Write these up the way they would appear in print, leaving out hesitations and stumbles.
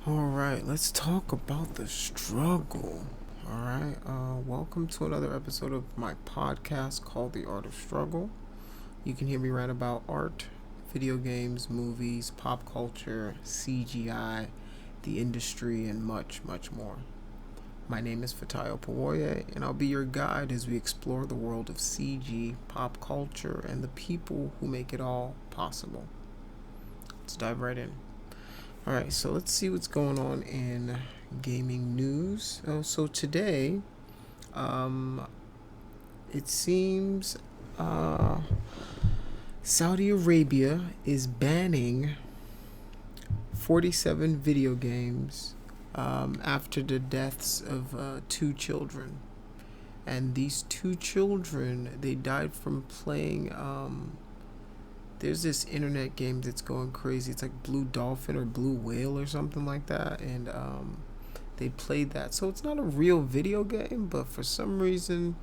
Alright, let's talk about the struggle. Alright, welcome to another episode of my podcast called The Art of Struggle. You can hear me rant about art, video games, movies, pop culture, CGI, the industry, and much, much more. My name is Fatayo Pawoye, and I'll be your guide as we explore the world of CG, pop culture, and the people who make it all possible. Let's dive right in. Alright, so let's see what's going on in gaming news. So today, it seems Saudi Arabia is banning 47 video games after the deaths of two children. And these two children, they died from playing there's this internet game that's going crazy. It's like Blue Dolphin or Blue Whale or something like that, and they played that. So it's not a real video game, but for some reason,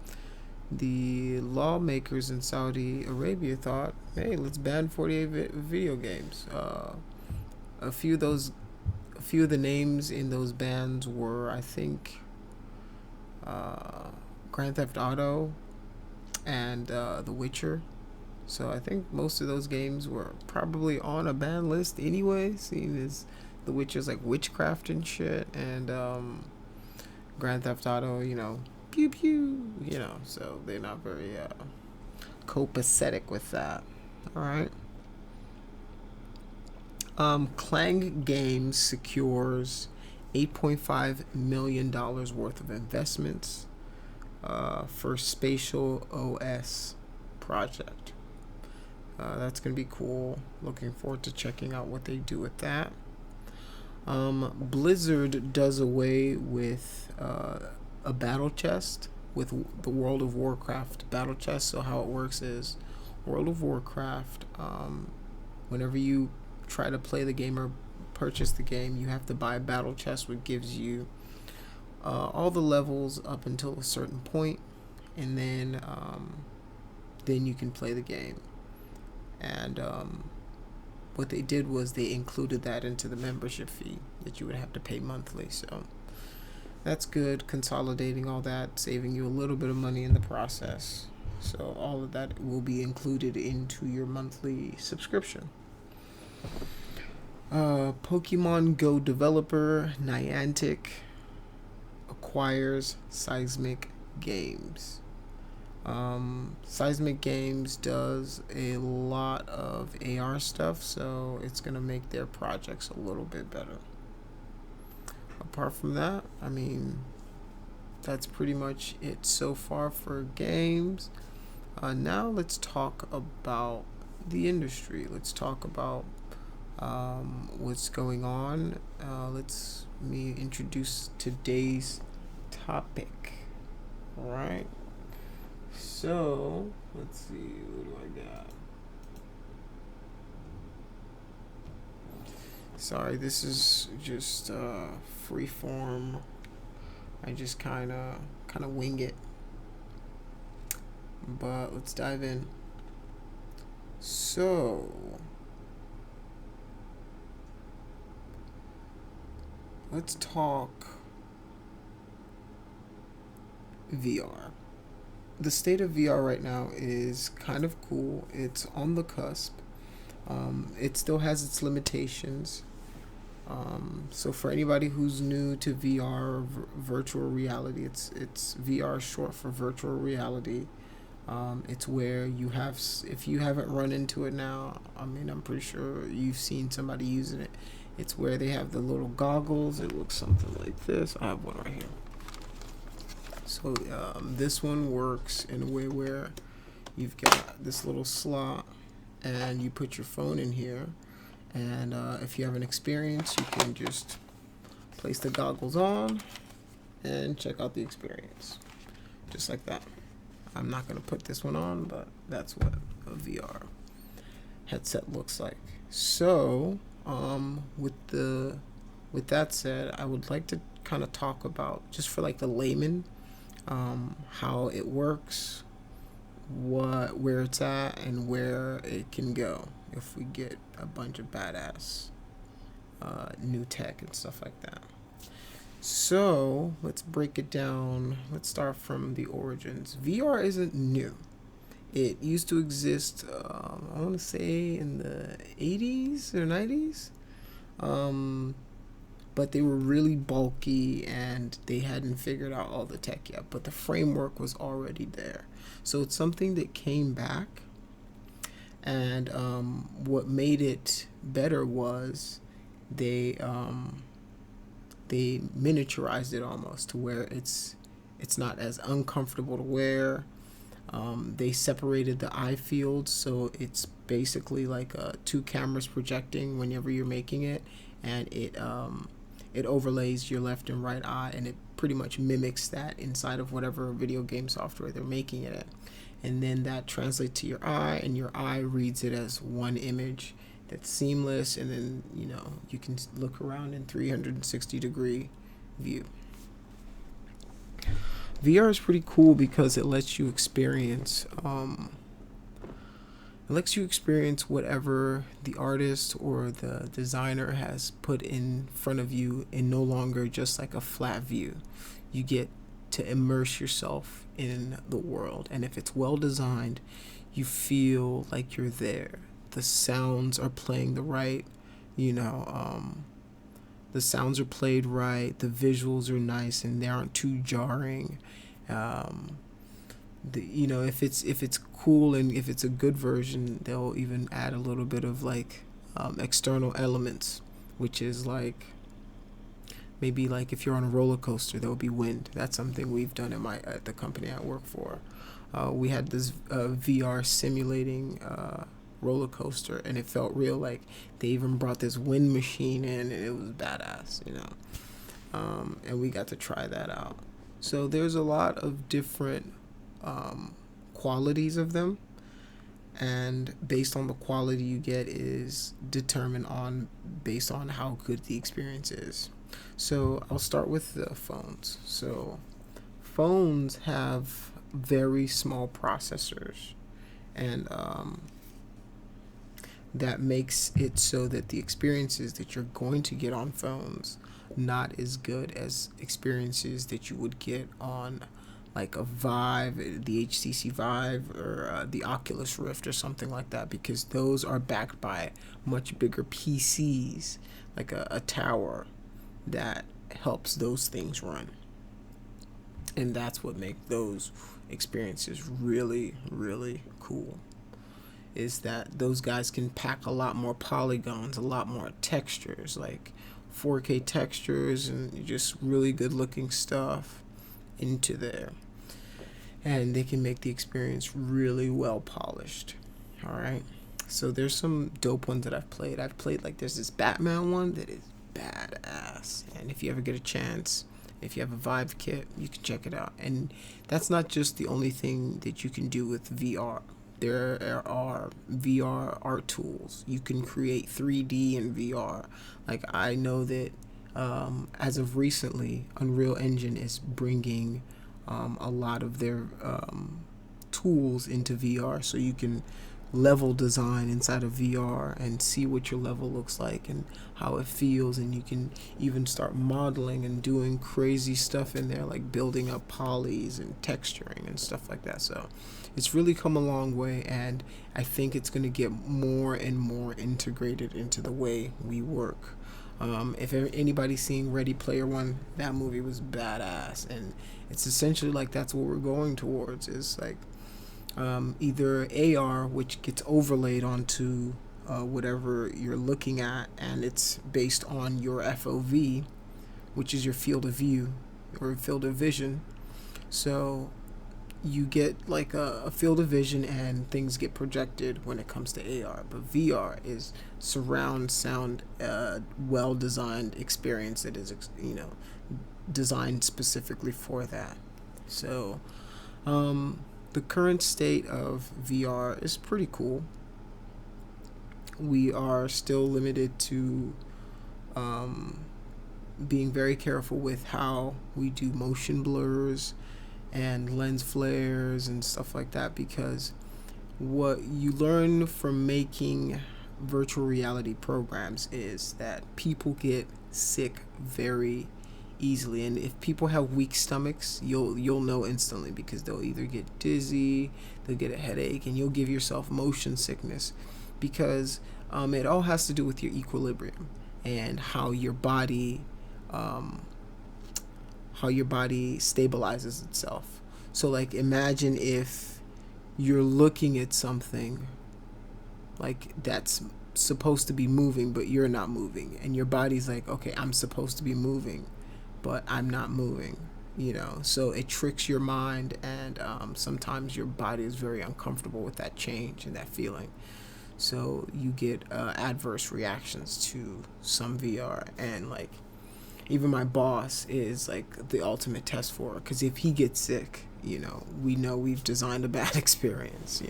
the lawmakers in Saudi Arabia thought, "Hey, let's ban 48 video games." A few of those, a few of the names in those bans were, I think, Grand Theft Auto and The Witcher. So I think most of those games were probably on a ban list anyway, seeing as The Witcher's like witchcraft and shit, and Grand Theft Auto, pew pew, so they're not very copacetic with that. All right. Clang Games secures $8.5 million worth of investments for Spatial OS project. That's going to be cool. Looking forward to checking out what they do with that. Blizzard does away with a battle chest with the World of Warcraft battle chest. So how it works is World of Warcraft, whenever you try to play the game or purchase the game, you have to buy a battle chest, which gives you all the levels up until a certain point, and then you can play the game. And what they did was they included that into the membership fee that you would have to pay monthly. So that's good, consolidating all that, saving you a little bit of money in the process. So all of that will be included into your monthly subscription. Pokemon Go developer Niantic acquires Seismic Games. Seismic Games does a lot of AR stuff, so it's going to make their projects a little bit better. Apart from that, that's pretty much it so far for games. Now let's talk about the industry. Let's talk about what's going on. Let's me introduce today's topic. All right. So, let's see, what do I got? Sorry, this is just free form. I just kind of wing it. But let's dive in. So, let's talk VR. The state of VR right now is kind of cool. It's on the cusp. It still has its limitations. So for anybody who's new to VR, virtual reality, it's VR short for virtual reality. It's where you have, if you haven't run into it now, I'm pretty sure you've seen somebody using it. It's where they have the little goggles. It looks something like this. I have one right here. So this one works in a way where you've got this little slot and you put your phone in here, and if you have an experience, you can just place the goggles on and check out the experience just like that. I'm not going to put this one on, but that's what a VR headset looks like. So with that said, I would like to kind of talk about, just for like the layman, how it works, where it's at, and where it can go if we get a bunch of badass new tech and stuff like that. So let's break it down. Let's start from the origins. VR isn't new. It used to exist, I want to say, in the 80s or 90s. Um, but they were really bulky and they hadn't figured out all the tech yet. But the framework was already there. So it's something that came back. And what made it better was they they miniaturized it almost to where it's not as uncomfortable to wear. They separated the eye field, so it's basically like two cameras projecting whenever you're making it, and it overlays your left and right eye, and it pretty much mimics that inside of whatever video game software they're making it in. And then that translates to your eye, and your eye reads it as one image that's seamless, and then you can look around in 360-degree view. VR is pretty cool because it lets you experience whatever the artist or the designer has put in front of you, and no longer just like a flat view. You get to immerse yourself in the world, and if it's well designed, you feel like you're there. The sounds are playing the sounds are played right, the visuals are nice and they aren't too jarring. If it's cool and if it's a good version, they'll even add a little bit of like external elements, which is like maybe like if you're on a roller coaster, there'll be wind. That's something we've done at the company I work for. We had this VR simulating roller coaster, and it felt real. Like they even brought this wind machine in, and it was badass, and we got to try that out. So there's a lot of different qualities of them, and based on the quality you get is determined on based on how good the experience is. So I'll start with the phones. So phones have very small processors, and that makes it so that the experiences that you're going to get on phones not as good as experiences that you would get on like a Vive, the HTC Vive, or the Oculus Rift or something like that, because those are backed by much bigger PCs, like a tower that helps those things run. And that's what makes those experiences really, really cool, is that those guys can pack a lot more polygons, a lot more textures, like 4K textures and just really good looking stuff into there. And they can make the experience really well polished. Alright. So there's some dope ones that I've played. There's this Batman one that is badass. And if you ever get a chance, if you have a Vive kit, you can check it out. And that's not just the only thing that you can do with VR. There are VR art tools. You can create 3D in VR. Like I know that as of recently, Unreal Engine is bringing a lot of their tools into VR, so you can level design inside of VR and see what your level looks like and how it feels, and you can even start modeling and doing crazy stuff in there, like building up polys and texturing and stuff like that. So it's really come a long way, and I think it's going to get more and more integrated into the way we work. If anybody's seen Ready Player One, that movie was badass, and it's essentially like that's what we're going towards, is like either AR, which gets overlaid onto whatever you're looking at, and it's based on your FOV, which is your field of view or field of vision. So you get like a field of vision and things get projected when it comes to AR. But VR is surround sound, well designed experience that is designed specifically for that. So the current state of VR is pretty cool. We are still limited to being very careful with how we do motion blurs and lens flares and stuff like that, because what you learn from making virtual reality programs is that people get sick very easily, and if people have weak stomachs, you'll know instantly, because they'll either get dizzy, they'll get a headache, and you'll give yourself motion sickness, because it all has to do with your equilibrium and um, how your body stabilizes itself. So like imagine if you're looking at something like that's supposed to be moving but you're not moving, and your body's like, okay, I'm supposed to be moving but I'm not moving, so it tricks your mind, and sometimes your body is very uncomfortable with that change and that feeling, so you get adverse reactions to some VR. And like even my boss is like the ultimate test for it, because if he gets sick, we know we've designed a bad experience.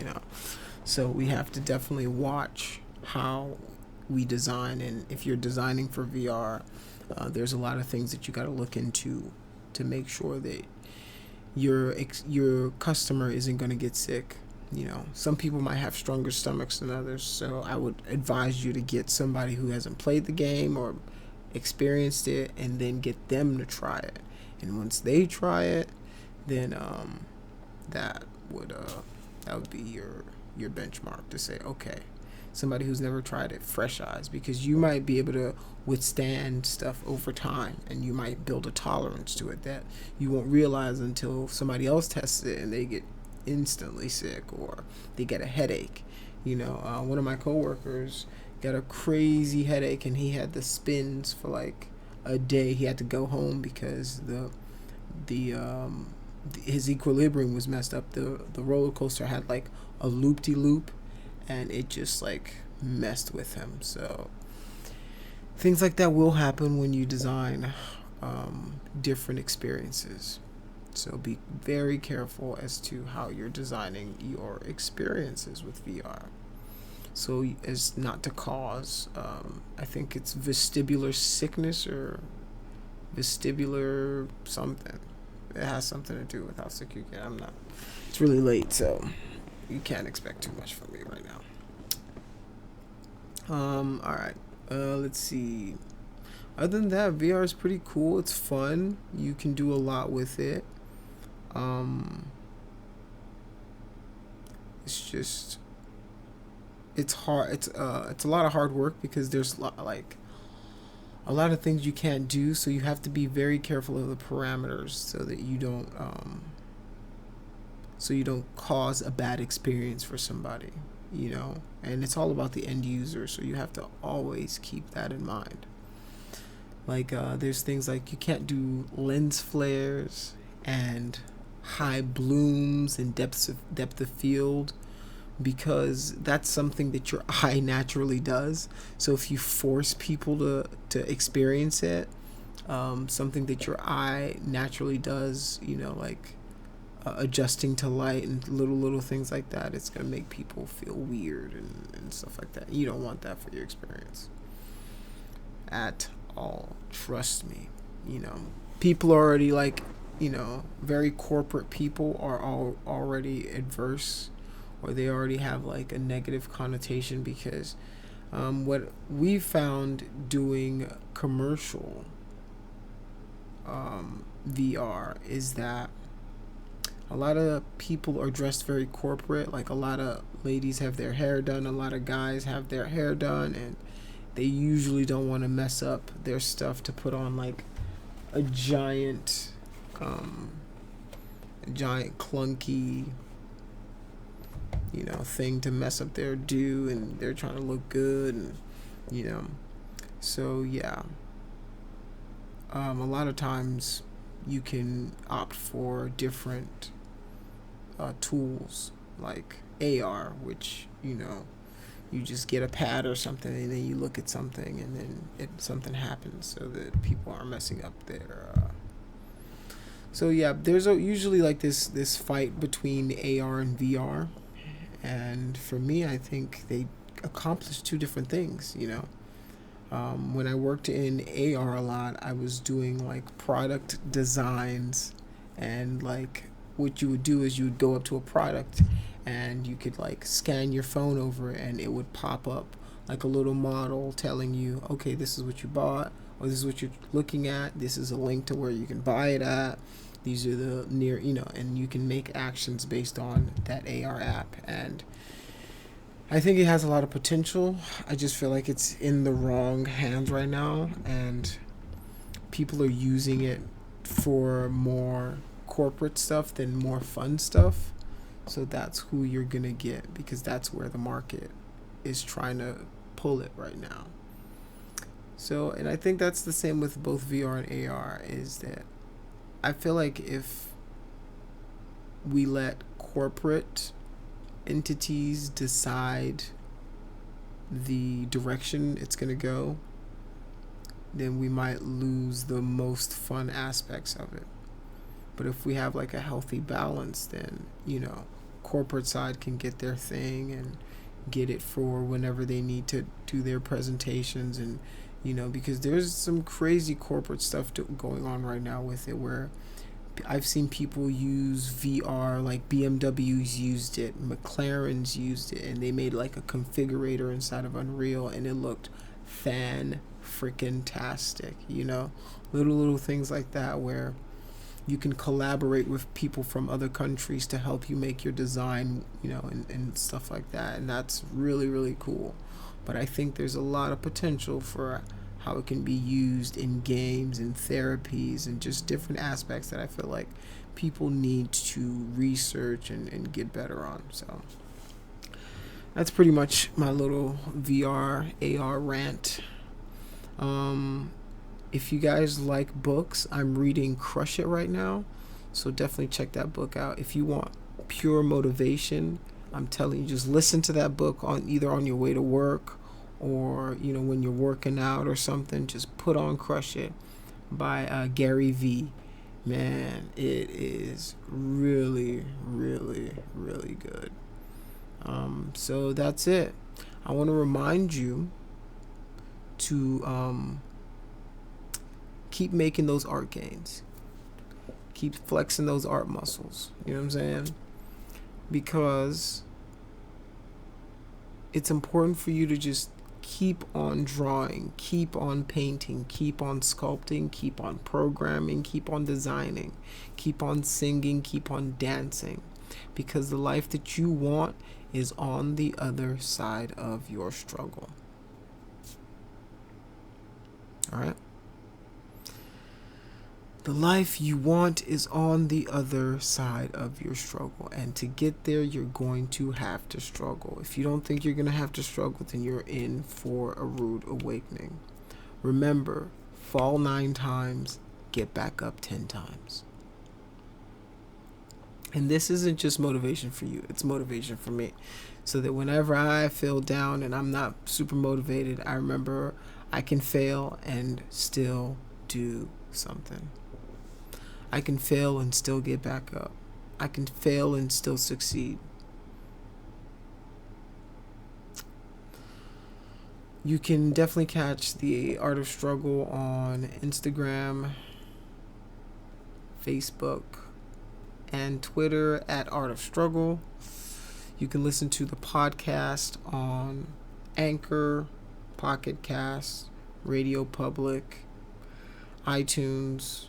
So we have to definitely watch how we design, and if you're designing for VR, there's a lot of things that you got to look into to make sure that your customer isn't going to get sick. Some people might have stronger stomachs than others, so I would advise you to get somebody who hasn't played the game or experienced it, and then get them to try it. And once they try it, then that would that would be your benchmark to say, okay, somebody who's never tried it, fresh eyes, because you might be able to withstand stuff over time, and you might build a tolerance to it that you won't realize until somebody else tests it and they get instantly sick, or they get a headache. One of my coworkers got a crazy headache, and he had the spins for like a day. He had to go home because the his equilibrium was messed up. The roller coaster had like a loop-de-loop, and it just like messed with him. So things like that will happen when you design different experiences. So be very careful as to how you're designing your experiences with VR. So as not to cause, I think it's vestibular sickness or vestibular something. It has something to do with how sick you get. I'm not. It's really late, so you can't expect too much from me right now. All right. Let's see. Other than that, VR is pretty cool. It's fun. You can do a lot with it. It's just it's hard. It's a lot of hard work, because there's like a lot of things you can't do. So you have to be very careful of the parameters, so you don't cause a bad experience for somebody. And it's all about the end user, so you have to always keep that in mind. Like there's things like you can't do lens flares and high blooms and depth of field, because that's something that your eye naturally does. So if you force people to experience it, something that your eye naturally does, like adjusting to light and little things like that, it's going to make people feel weird and stuff like that. You don't want that for your experience at all. Trust me. People are already like, very corporate people are already adverse, or they already have like a negative connotation, because what we found doing commercial VR is that a lot of people are dressed very corporate. Like a lot of ladies have their hair done, a lot of guys have their hair done, and they usually don't want to mess up their stuff to put on like a giant clunky thing to mess up their do, and they're trying to look good, and so yeah, a lot of times you can opt for different tools like AR, which you just get a pad or something, and then you look at something, and then something happens, so that people aren't messing up their so yeah, there's usually like this fight between AR and VR, and for me, I think they accomplish two different things. When I worked in AR a lot, I was doing like product designs, and like what you would do is you would go up to a product, and you could like scan your phone over it, and it would pop up like a little model telling you, okay, this is what you bought, or this is what you're looking at. This is a link to where you can buy it at. These are the near, and you can make actions based on that AR app. And I think it has a lot of potential. I just feel like it's in the wrong hands right now, and people are using it for more corporate stuff than more fun stuff. So that's who you're going to get, because that's where the market is trying to pull it right now. So, and I think that's the same with both VR and AR, is that I feel like if we let corporate entities decide the direction it's going to go, then we might lose the most fun aspects of it. But if we have like a healthy balance, then, corporate side can get their thing and get it for whenever they need to do their presentations. And, because there's some crazy corporate stuff going on right now with it, where I've seen people use VR, like BMW's used it, McLaren's used it, and they made like a configurator inside of Unreal, and it looked fan-freaking-tastic, little things like that, where you can collaborate with people from other countries to help you make your design, and stuff like that, and that's really, really cool. But I think there's a lot of potential for how it can be used in games and therapies and just different aspects that I feel like people need to research and get better on. So that's pretty much my little VR AR rant. If you guys like books, I'm reading Crush It right now, so definitely check that book out. If you want pure motivation, I'm telling you, just listen to that book either on your way to work, or when you're working out or something. Just put on Crush It by Gary V. Man, it is really, really, really good. So that's it. I want to remind you to keep making those art gains, keep flexing those art muscles, you know what I'm saying? Because it's important for you to just keep on drawing, keep on painting, keep on sculpting, keep on programming, keep on designing, keep on singing, keep on dancing, because the life that you want is on the other side of your struggle. All right? The life you want is on the other side of your struggle. And to get there, you're going to have to struggle. If you don't think you're going to have to struggle, then you're in for a rude awakening. Remember, fall 9 times, get back up 10 times. And this isn't just motivation for you, it's motivation for me. So that whenever I feel down and I'm not super motivated, I remember I can fail and still do something. I can fail and still get back up. I can fail and still succeed. You can definitely catch the Art of Struggle on Instagram, Facebook, and Twitter at Art of Struggle. You can listen to the podcast on Anchor, Pocket Cast, Radio Public, iTunes,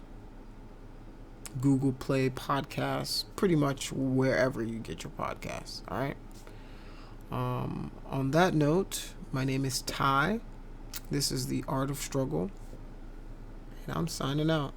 Google Play Podcasts, pretty much wherever you get your podcasts. All right. On that note, my name is Ty. This is the Art of Struggle, and I'm signing out.